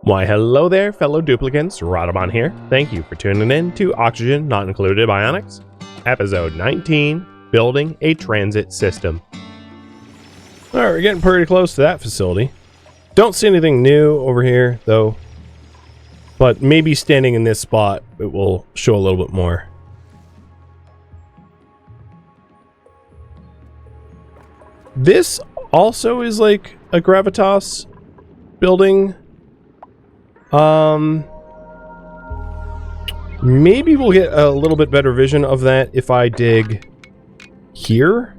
Why hello there, fellow duplicants, Rhadamant here. Thank you for tuning in to Oxygen Not Included Bionics, Episode 19, Building a Transit System. Alright, we're getting pretty close to that facility. Don't see anything new over here, though. But maybe standing in this spot, it will show a little bit more. This also is like a gravitas building. Maybe we'll get a little bit better vision of that if I dig here.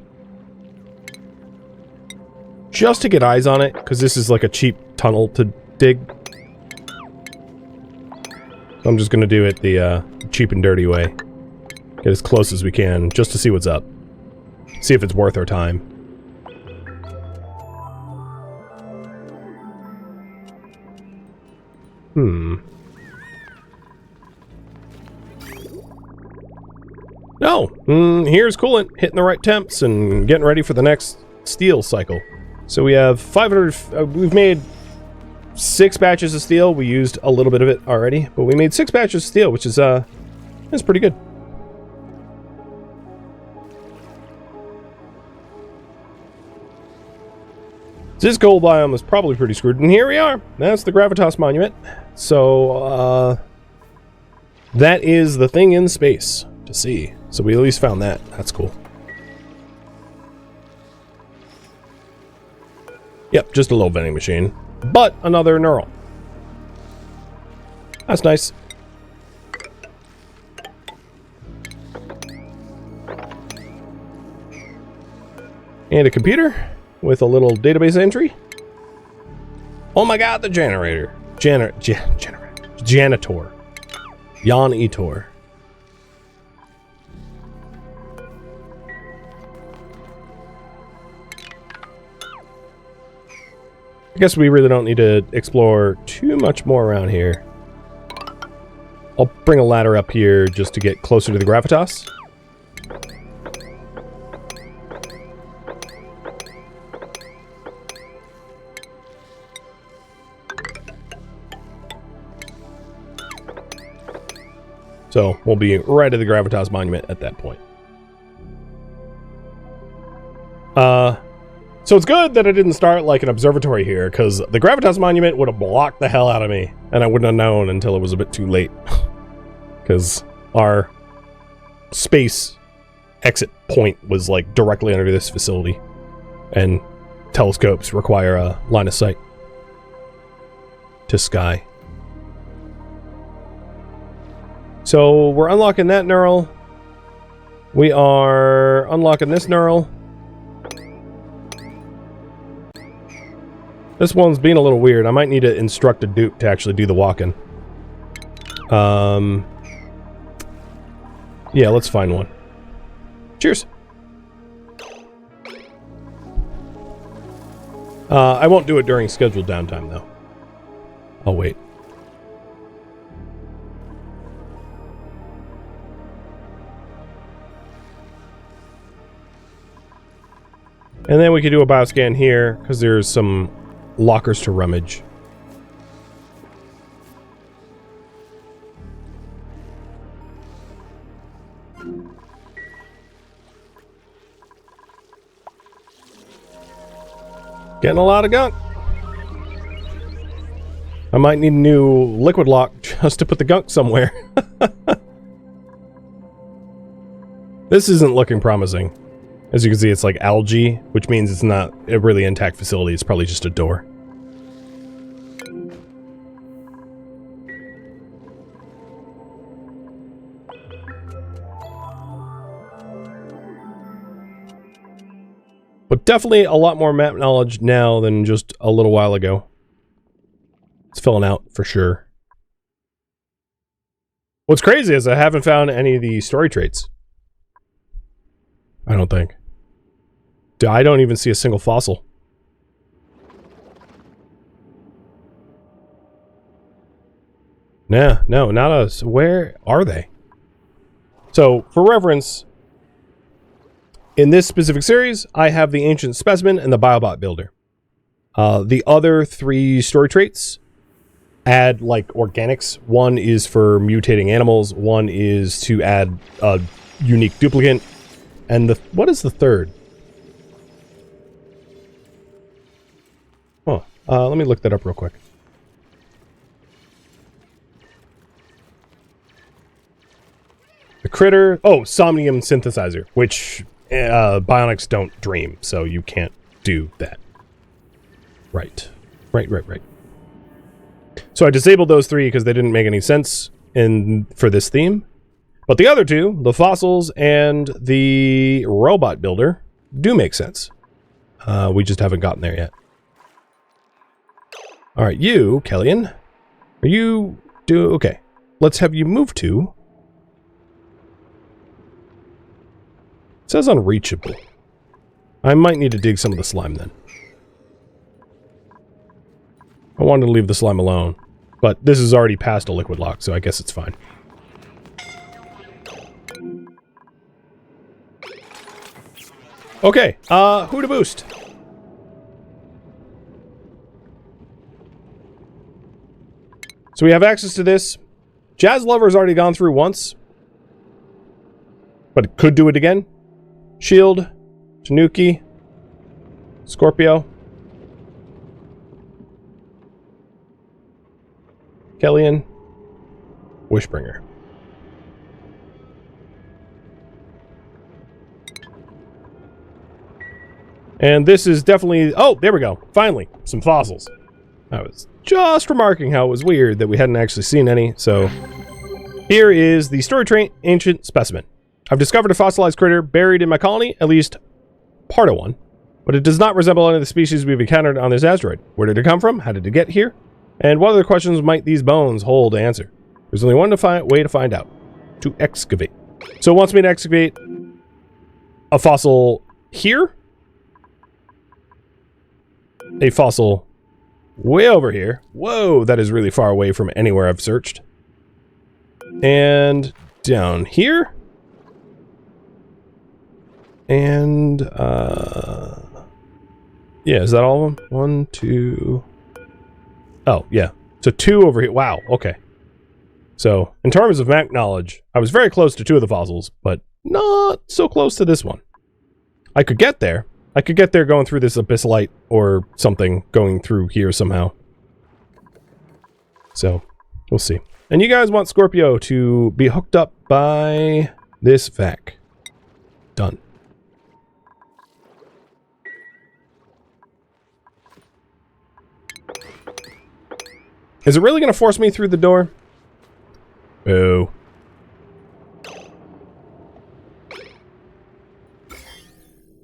Just to get eyes on it, because this is like a cheap tunnel to dig. I'm just going to do it the cheap and dirty way. Get as close as we can, just to see what's up. See if it's worth our time. No! Here's coolant, hitting the right temps and getting ready for the next steel cycle. So we have 500, we've made 6 batches of steel. We used a little bit of it already, but we made 6 batches of steel, which is, that's pretty good. This gold biome is probably pretty screwed, and here we are. That's the Gravitas Monument. So, that is the thing in space to see. So we at least found that. That's cool. Yep, just a little vending machine. But another neural. That's nice. And a computer with a little database entry. Oh my god, the generator. Janitor. Jan Etor. I guess we really don't need to explore too much more around here. I'll bring a ladder up here just to get closer to the gravitas. So we'll be right at the Gravitas Monument at that point. So it's good that I didn't start like an observatory here, because the Gravitas Monument would have blocked the hell out of me, and I wouldn't have known until it was a bit too late. Because our space exit point was like directly under this facility, and telescopes require a line of sight to sky. So we're unlocking that neural. We are unlocking this neural. This one's being a little weird. I might need to instruct a dupe to actually do the walking. Yeah, let's find one. Cheers. I won't do it during scheduled downtime, though. I'll wait. And then we could do a bioscan here, because there's some lockers to rummage. Getting a lot of gunk. I might need a new liquid lock just to put the gunk somewhere. This isn't looking promising. As you can see, it's like algae, which means it's not a really intact facility. It's probably just a door. But definitely a lot more map knowledge now than just a little while ago. It's filling out for sure. What's crazy is I haven't found any of the story traits. I don't think. I don't even see a single fossil. Nah, no, not us. Where are they? So, for reference, in this specific series, I have the Ancient Specimen and the Biobot Builder. The other 3 story traits add like organics. One is for mutating animals. One is to add a unique duplicant. And what is the third? Huh. Let me look that up real quick. The critter. Oh, somnium synthesizer, which Bionics don't dream, so you can't do that. Right. Right. So I disabled those 3 because they didn't make any sense for this theme. But the other 2, the fossils and the robot builder, do make sense. We just haven't gotten there yet. Alright, you, Kellyan, are you... Okay, let's have you move to... It says unreachable. I might need to dig some of the slime then. I wanted to leave the slime alone, but this is already past a liquid lock, so I guess it's fine. Okay, who to boost? So we have access to this. Jazz Lover's already gone through once, but it could do it again. Shield, Tanuki, Scorpio, Kellyan, Wishbringer. And this is definitely... Oh, there we go. Finally, some fossils. I was just remarking how it was weird that we hadn't actually seen any, so... Here is the story train ancient specimen. I've discovered a fossilized critter buried in my colony, at least part of one, but it does not resemble any of the species we've encountered on this asteroid. Where did it come from? How did it get here? And what other questions might these bones hold to answer? There's only one way to find out. To excavate. So it wants me to excavate a fossil here. A fossil way over here. Whoa, that is really far away from anywhere I've searched. And down here. And, yeah, is that all of them? 1, 2... Oh, yeah. So 2 over here. Wow, okay. So, in terms of map knowledge, I was very close to 2 of the fossils, but not so close to this one. I could get there. I could get there going through this abyssalite or something going through here somehow. So, we'll see. And you guys want Scorpio to be hooked up by this vac. Done. Is it really going to force me through the door? Boo.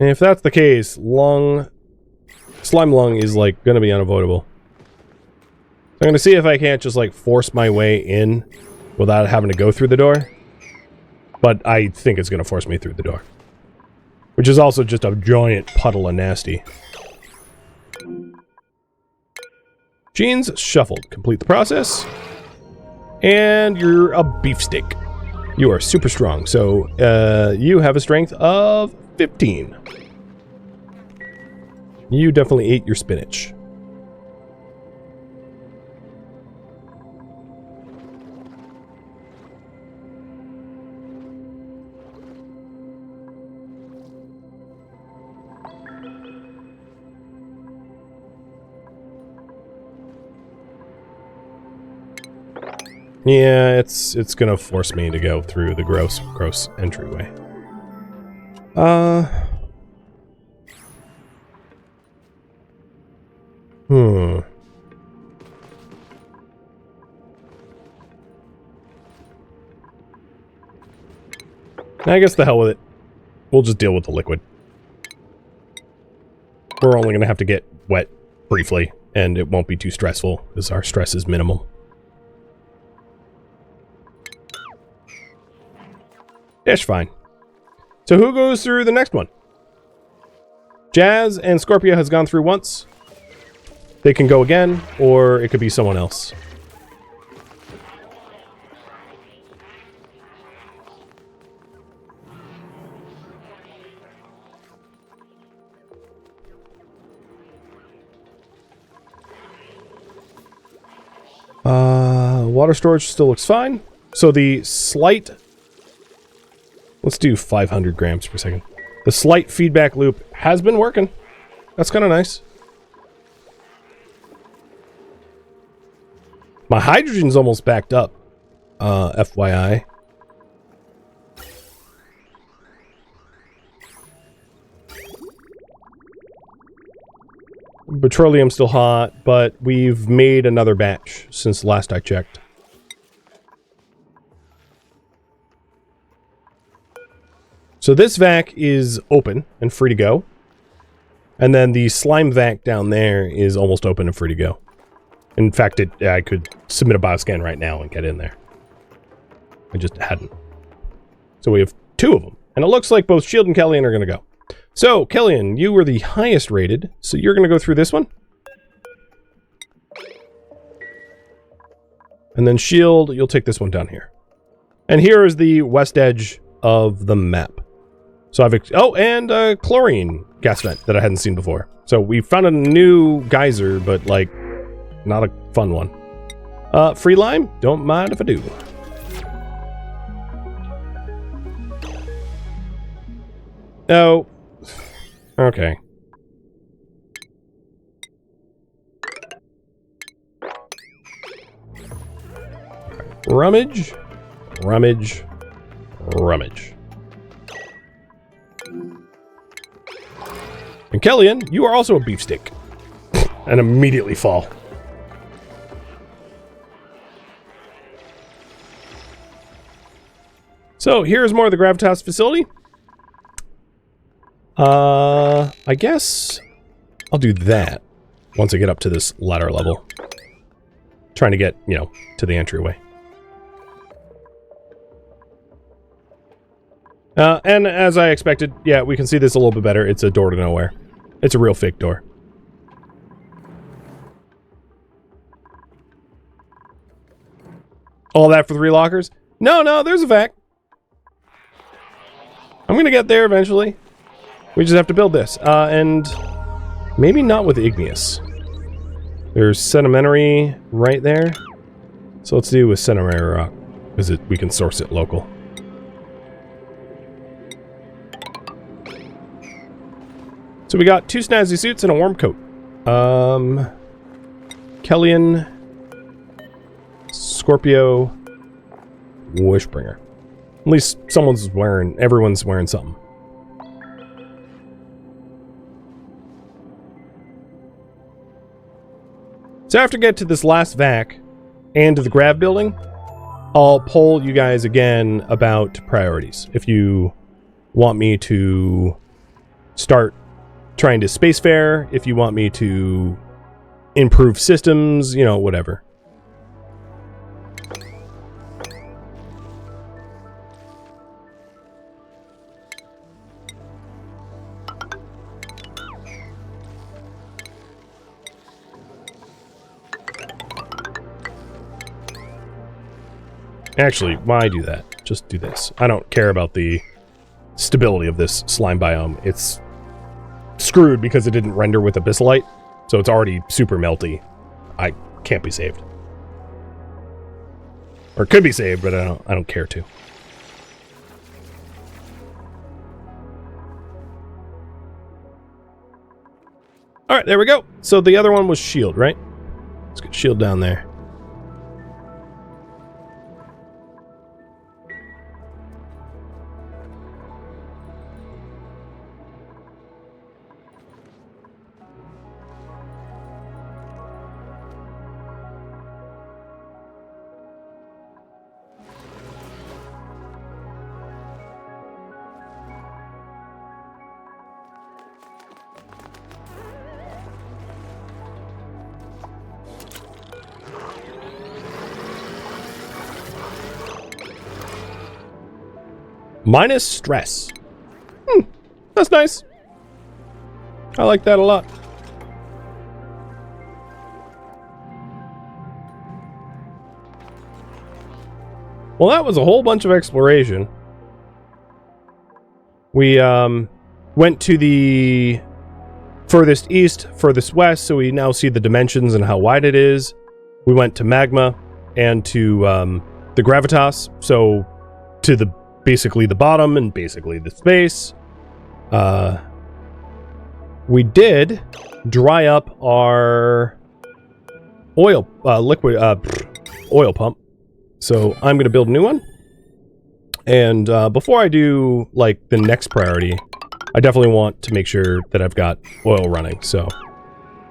And if that's the case, slime lung is like going to be unavoidable. I'm going to see if I can't just like force my way in without having to go through the door. But I think it's going to force me through the door. Which is also just a giant puddle of nasty. Genes shuffled. Complete the process. And you're a beefsteak. You are super strong. So, you have a strength of 15. You definitely ate your spinach. Yeah, it's gonna force me to go through the gross entryway. I guess the hell with it. We'll just deal with the liquid. We're only gonna have to get wet briefly, and it won't be too stressful, because our stress is minimal. Ish fine. So who goes through the next one? Jazz and Scorpio has gone through once. They can go again, or it could be someone else. water storage still looks fine. So the slight... Let's do 500 grams per second. The slight feedback loop has been working. That's kind of nice. My hydrogen's almost backed up. FYI. Petroleum's still hot, but we've made another batch since last I checked. So this vac is open and free to go. And then the slime vac down there is almost open and free to go. In fact, I could submit a bioscan right now and get in there. I just hadn't. So we have 2 of them. And it looks like both Shield and Kellyan are going to go. So, Kellyan, you were the highest rated, so you're going to go through this one. And then Shield, you'll take this one down here. And here is the west edge of the map. So I've... Oh, and a chlorine gas vent that I hadn't seen before. So we found a new geyser, but, like, not a fun one. Free lime? Don't mind if I do. Oh... Okay. Rummage. Rummage. Rummage. And Kellyan, you are also a beefsteak. And immediately fall. So, here's more of the gravitas facility. I guess I'll do that once I get up to this ladder level. Trying to get, you know, to the entryway. And as I expected, yeah, we can see this a little bit better. It's a door to nowhere. It's a real fake door. All that for 3 lockers? No, there's a vac. I'm gonna get there eventually. We just have to build this. And maybe not with igneous. There's sedimentary right there. So let's do with sedimentary rock. Because we can source it local. So we got 2 snazzy suits and a warm coat. Kellyan, Scorpio, Wishbringer. At least everyone's wearing something. So after I get to this last vac and to the grav building, I'll poll you guys again about priorities. If you want me to start trying to spacefare, if you want me to improve systems, you know, whatever. Actually, why do that? Just do this. I don't care about the stability of this slime biome. It's screwed because it didn't render with abyssalite, so it's already super melty. I can't be saved. Or could be saved, but I don't care to. Alright, there we go. So the other one was shield, right? Let's get shield down there. Minus stress. That's nice. I like that a lot. Well, that was a whole bunch of exploration. We went to the furthest east, furthest west, so we now see the dimensions and how wide it is. We went to magma. and to the gravitas, so to the basically the bottom and basically the space. We did dry up our oil oil pump, so I'm gonna build a new one. And before I do like the next priority, I definitely want to make sure that I've got oil running. So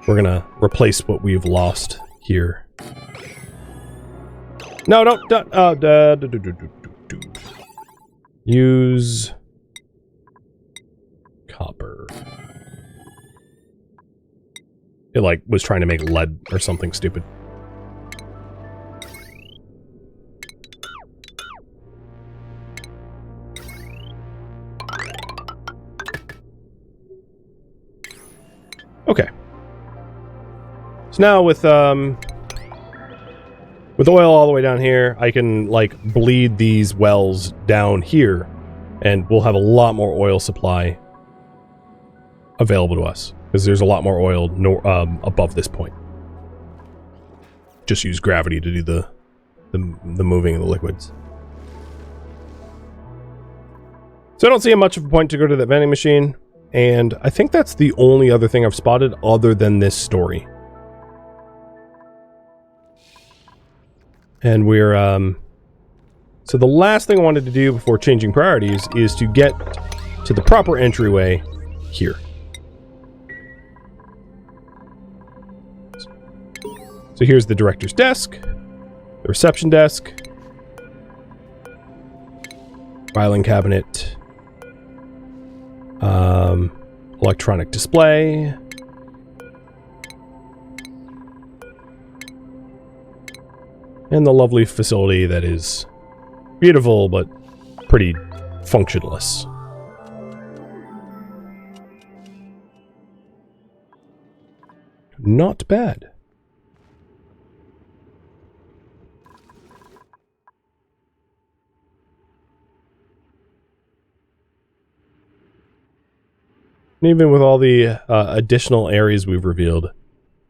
we're gonna replace what we've lost here. No, don't use copper. It like was trying to make lead or something stupid. Okay. So now with oil all the way down here, I can like bleed these wells down here, and we'll have a lot more oil supply available to us because there's a lot more oil above this point. Just use gravity to do the moving of the liquids. So I don't see much of a point to go to that vending machine. And I think that's the only other thing I've spotted other than this story. And we're, so the last thing I wanted to do before changing priorities is to get to the proper entryway here. So here's the director's desk, the reception desk, filing cabinet, electronic display, and the lovely facility that is beautiful but pretty functionless. Not bad. And even with all the additional areas we've revealed,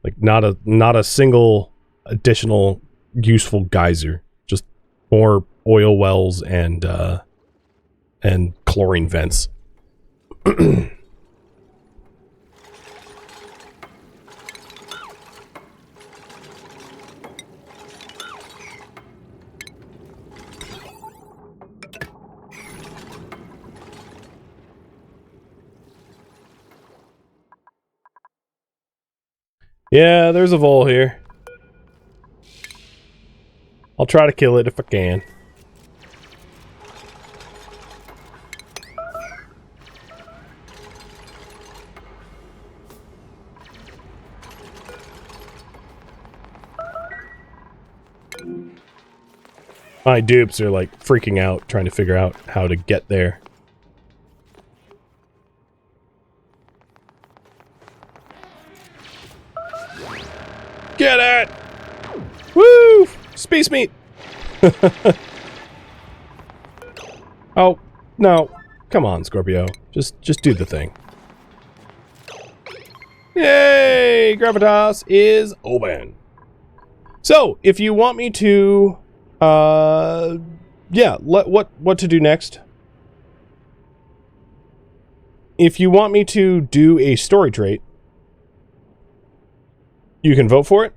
like not a single additional useful geyser, just more oil wells and chlorine vents. Yeah, there's a vole here. I'll try to kill it if I can. My dupes are like freaking out, trying to figure out how to get there. Get it! Woo! Space meat! Oh, no. Come on, Scorpio. Just do the thing. Yay! Gravitas is open. So, if you want me to, yeah, what to do next? If you want me to do a story trait, you can vote for it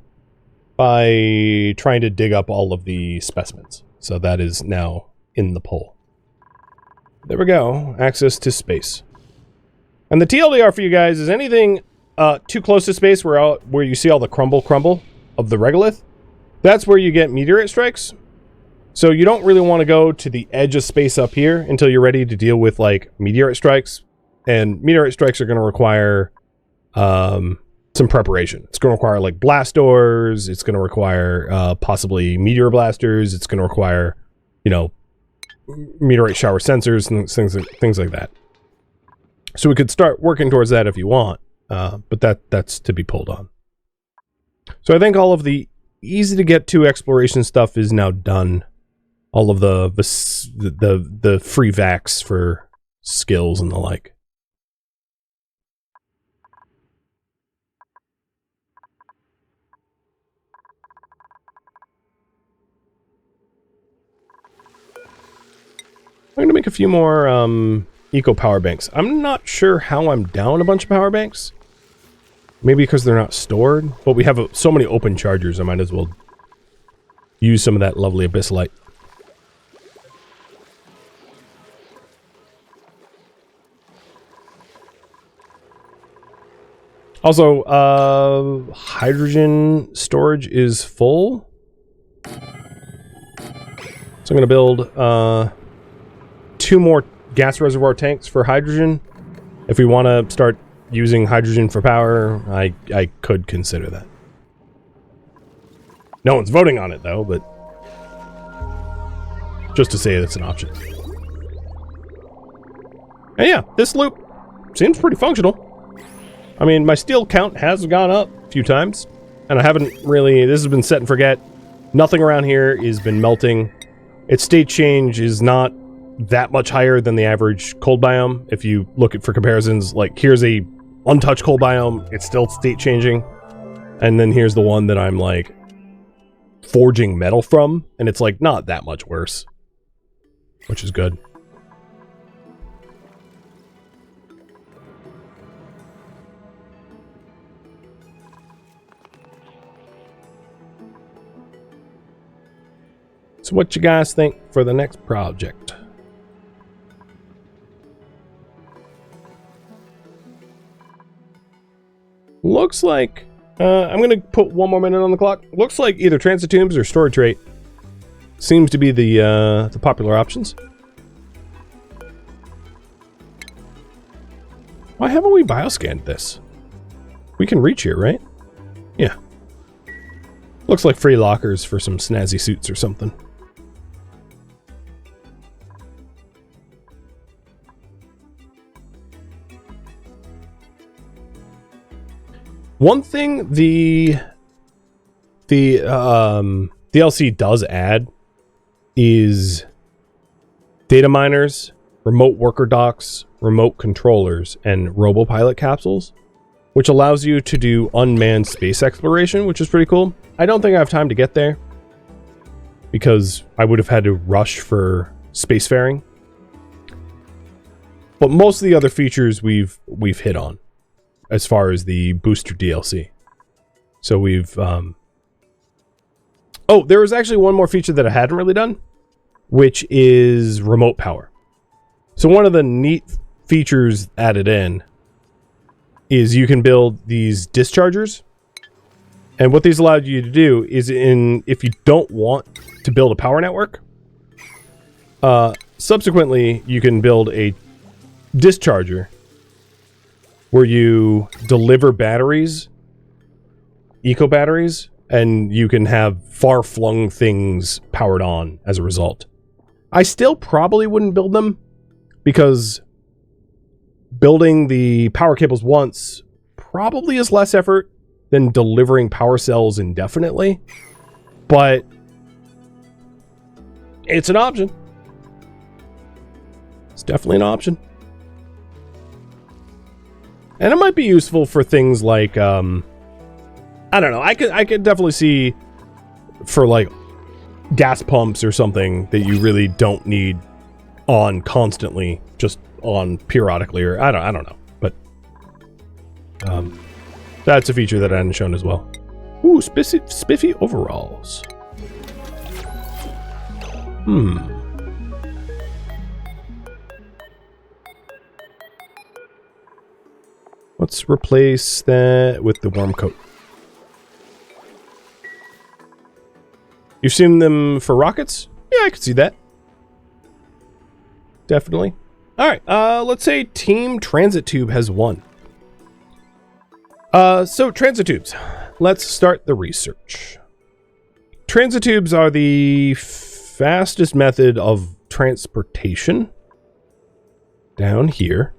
by trying to dig up all of the specimens. So that is now in the poll. There we go. Access to space. And the TLDR for you guys is anything too close to space where you see all the crumble of the regolith. That's where you get meteorite strikes. So you don't really want to go to the edge of space up here until you're ready to deal with like meteorite strikes. And meteorite strikes are going to require some preparation. It's going to require like blast doors. It's going to require possibly meteor blasters. It's going to require, you know, meteorite shower sensors and things like that. So we could start working towards that if you want, but that's to be pulled on. So I think all of the easy to get to exploration stuff is now done. All of the free vacs for skills and the like. I'm gonna make a few more eco power banks. I'm not sure how I'm down a bunch of power banks. Maybe because they're not stored, but we have so many open chargers, I might as well use some of that lovely abyss light. Also, hydrogen storage is full. So I'm going to build 2 more gas reservoir tanks for hydrogen. If we want to start using hydrogen for power, I could consider that. No one's voting on it though, but just to say it's an option. And yeah, this loop seems pretty functional. I mean, my steel count has gone up a few times, and I haven't really, this has been set and forget. Nothing around here has been melting. Its state change is not that much higher than the average cold biome. If you look at for comparisons, like here's a untouched cold biome, it's still state changing. And then here's the one that I'm like forging metal from, and it's like not that much worse, which is good. So what you guys think for the next project? Looks like I'm going to put 1 more minute on the clock. Looks like either transit tubes or storage rate seems to be the popular options. Why haven't we bioscanned this? We can reach here, right? Yeah. Looks like free lockers for some snazzy suits or something. One thing the DLC does add is data miners, remote worker docks, remote controllers, and robopilot capsules, which allows you to do unmanned space exploration, which is pretty cool. I don't think I have time to get there because I would have had to rush for spacefaring. But most of the other features we've hit on as far as the booster DLC. So we've oh, there was actually one more feature that I hadn't really done, which is remote power. So one of the neat features added in is you can build these dischargers. And what these allowed you to do is if you don't want to build a power network, subsequently you can build a discharger where you deliver batteries, eco batteries, and you can have far-flung things powered on as a result. I still probably wouldn't build them because building the power cables once probably is less effort than delivering power cells indefinitely, but it's an option. It's definitely an option. And it might be useful for things like, I don't know, I could definitely see for like gas pumps or something that you really don't need on constantly, just on periodically, or I don't know, but that's a feature that I hadn't shown as well. Ooh, spiffy overalls. Let's replace that with the warm coat. You've seen them for rockets? Yeah, I could see that. Definitely. Alright, let's say Team Transit Tube has won. So transit tubes. Let's start the research. Transit tubes are the fastest method of transportation down here.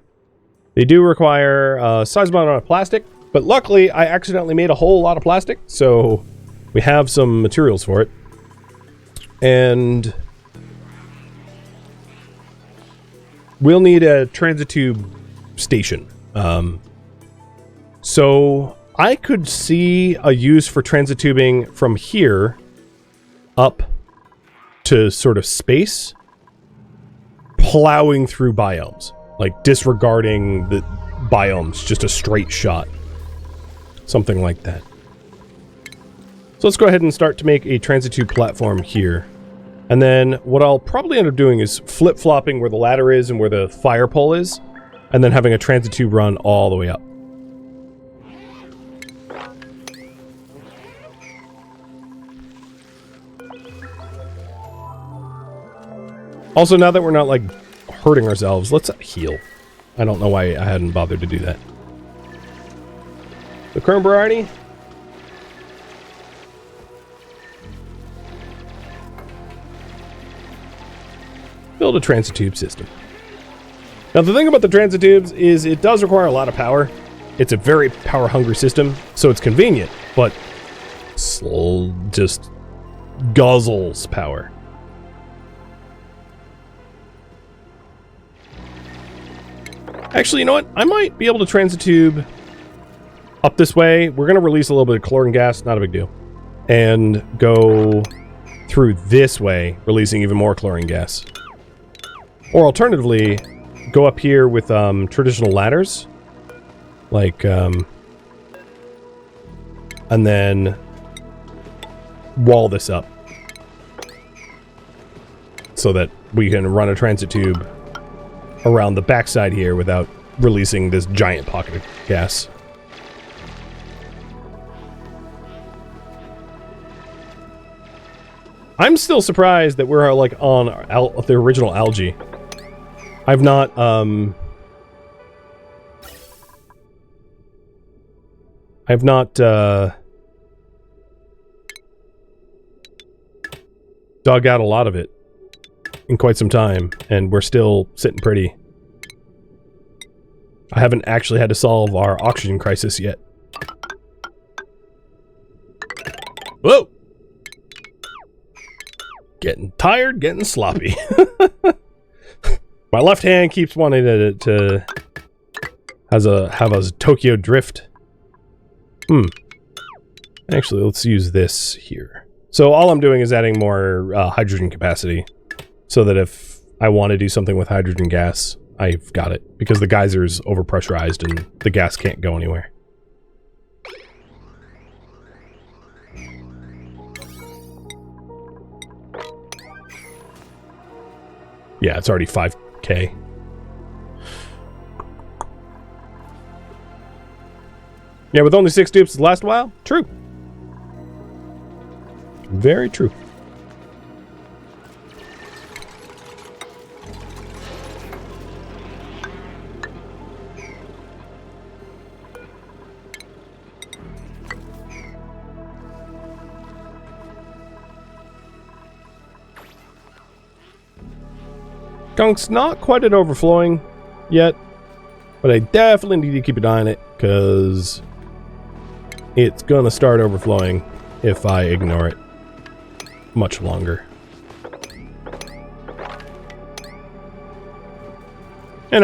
They do require a sizable amount of plastic, but luckily I accidentally made a whole lot of plastic, so we have some materials for it. And we'll need a transit tube station. So I could see a use for transit tubing from here up to sort of space. plowing through biomes, like disregarding the biomes, just a straight shot. Something like that. So let's go ahead and start to make a transit tube platform here. And then what I'll probably end up doing is flip-flopping where the ladder is and where the fire pole is, and then having a transit tube run all the way up. Also, now that we're not, like, hurting ourselves, let's heal. I don't know why I hadn't bothered to do that. The current variety. Build a transit tube system. Now, the thing about the transit tubes is it does require a lot of power. It's a very power-hungry system, so it's convenient, but just guzzles power. Actually, you know what? I might be able to transit tube up this way. We're going to release a little bit of chlorine gas, not a big deal. And go through this way, releasing even more chlorine gas. Or alternatively, go up here with traditional ladders. Like, and then wall this up. So that we can run a transit tube around the backside here without releasing this giant pocket of gas. I'm still surprised that we're like on the original algae. I've not dug out a lot of it in quite some time, and we're still sitting pretty. I haven't actually had to solve our oxygen crisis yet. Whoa! Getting tired, getting sloppy. My left hand keeps wanting to have a Tokyo drift. Actually, let's use this here. So all I'm doing is adding more hydrogen capacity, so that if I want to do something with hydrogen gas, I've got it. Because the geyser's overpressurized and the gas can't go anywhere. Yeah, it's already 5K. Yeah, with only 6 dupes to last a while? True. Very true. Gunk's not quite at overflowing yet, but I definitely need to keep an eye on it, because it's gonna start overflowing if I ignore it much longer. And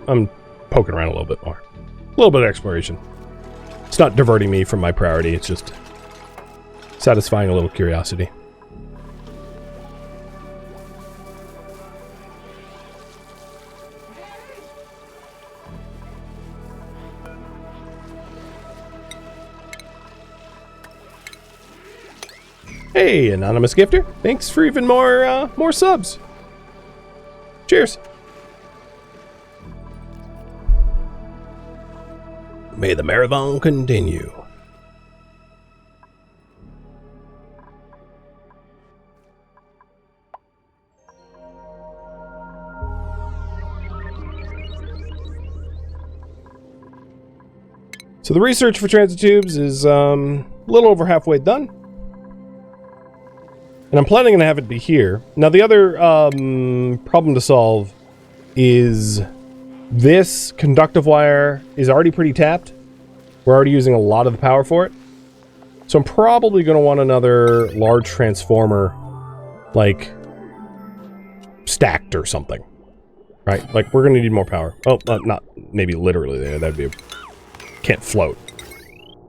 I'm poking around a little bit more. A little bit of exploration. It's not diverting me from my priority, it's just satisfying a little curiosity. Hey, anonymous gifter. Thanks for even more subs. Cheers. May the marathon continue. So the research for transit tubes is a little over halfway done. And I'm planning on having it be here. Now, the other problem to solve is this conductive wire is already pretty tapped. We're already using a lot of the power for it. So I'm probably going to want another large transformer, like, stacked or something. Right? Like, we're going to need more power. Oh, not maybe literally there. That'd be can't float.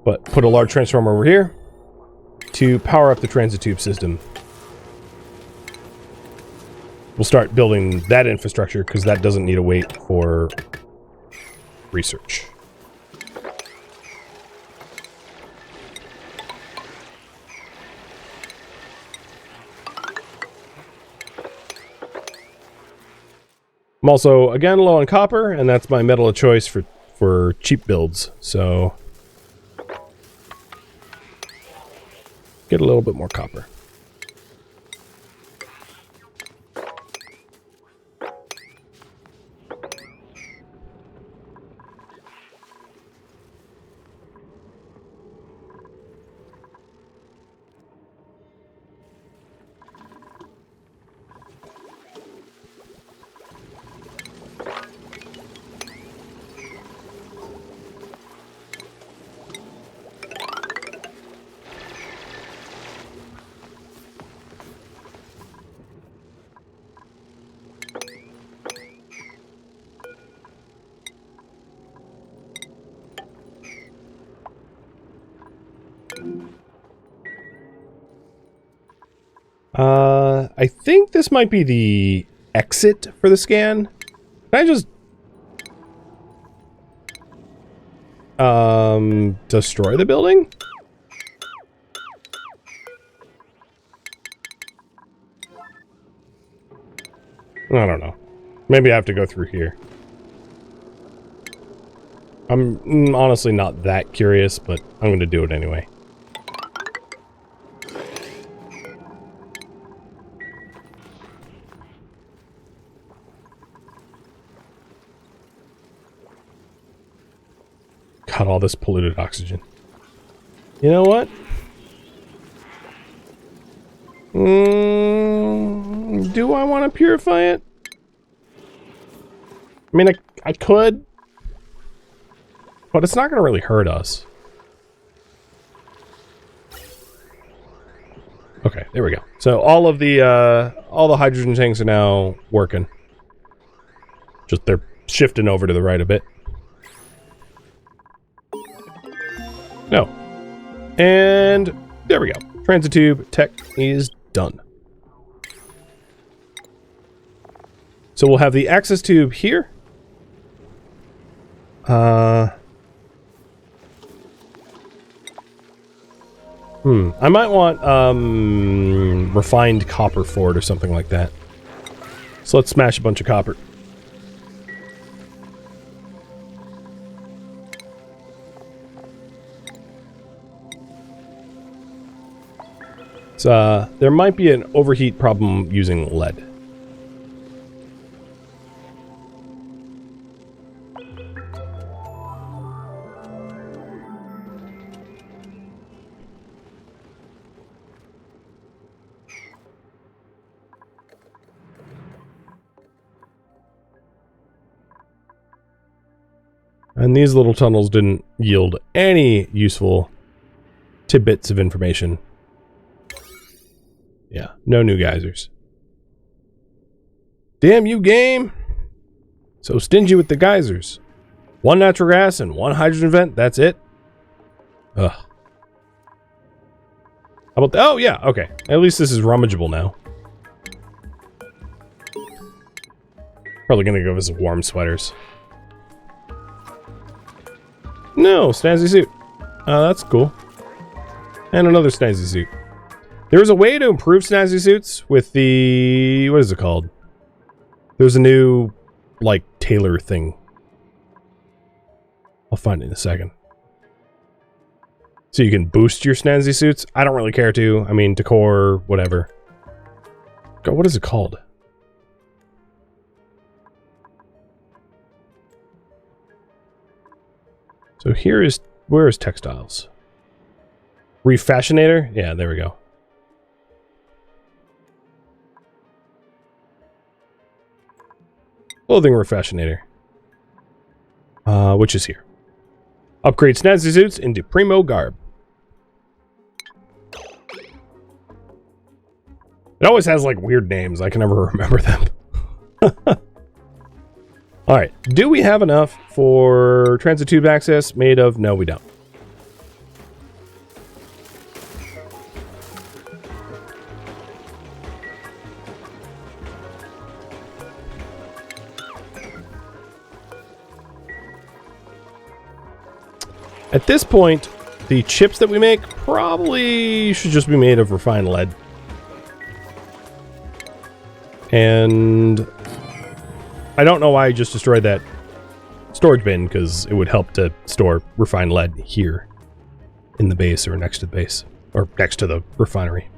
But put a large transformer over here to power up the transit tube system. we'll start building that infrastructure because that doesn't need to wait for research. I'm also, again, low on copper, and that's my metal of choice for cheap builds, so get a little bit more copper. I think this might be the exit for the scan. Can I just destroy the building? I don't know. Maybe I have to go through here. I'm honestly not that curious, but I'm going to do it anyway. God, all this polluted oxygen. You know what? Do I want to purify it? I mean, I could, but it's not going to really hurt us. Okay, there we go. So all the hydrogen tanks are now working. Just they're shifting over to the right a bit. No. And there we go. Transit tube tech is done. So we'll have the access tube here. I might want refined copper for it or something like that. So let's smash a bunch of copper. So there might be an overheat problem using lead. And these little tunnels didn't yield any useful tidbits of information. Yeah, no new geysers. Damn you, game! So stingy with the geysers. One natural gas and one hydrogen vent, that's it? Ugh. How about the, oh yeah, okay. At least this is rummageable now. Probably gonna go visit warm sweaters. No, snazzy suit. That's cool. And another snazzy suit. There's a way to improve snazzy suits with the... what is it called? There's a new, like, tailor thing. I'll find it in a second. So you can boost your snazzy suits? I don't really care to. I mean, decor, whatever. God, what is it called? So here is... where is textiles? Refashionator? Yeah, there we go. Clothing refashionator. Which is here. Upgrade snazzy suits into primo garb. It always has like weird names. I can never remember them. Alright. Do we have enough for transit tube access made of? No, we don't. At this point, the chips that we make probably should just be made of refined lead. And I don't know why I just destroyed that storage bin, because it would help to store refined lead here in the base or next to the base or next to the refinery.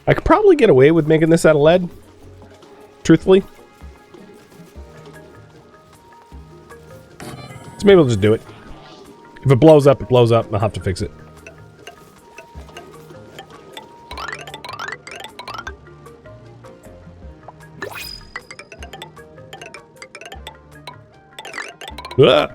I could probably get away with making this out of lead, truthfully. So maybe I'll just do it. If it blows up, it blows up. I'll have to fix it. Ah!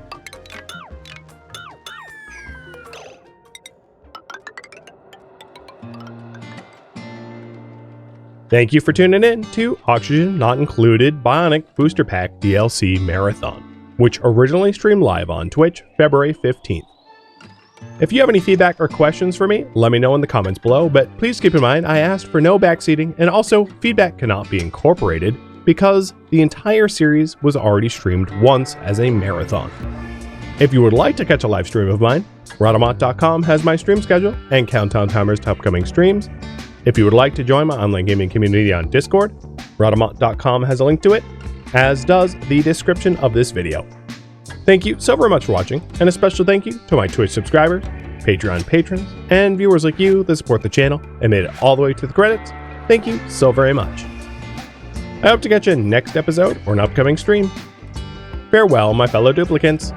Thank you for tuning in to Oxygen Not Included Bionic Booster Pack DLC Marathon, which originally streamed live on Twitch February 15th. If you have any feedback or questions for me, let me know in the comments below, but please keep in mind I asked for no backseating, and also feedback cannot be incorporated because the entire series was already streamed once as a marathon. If you would like to catch a live stream of mine, Rhadamant.com has my stream schedule and countdown timers to upcoming streams. If you would like to join my online gaming community on Discord, Rhadamant.com has a link to it, as does the description of this video. Thank you so very much for watching, and a special thank you to my Twitch subscribers, Patreon patrons, and viewers like you that support the channel and made it all the way to the credits. Thank you so very much. I hope to catch you next episode or an upcoming stream. Farewell, my fellow duplicants.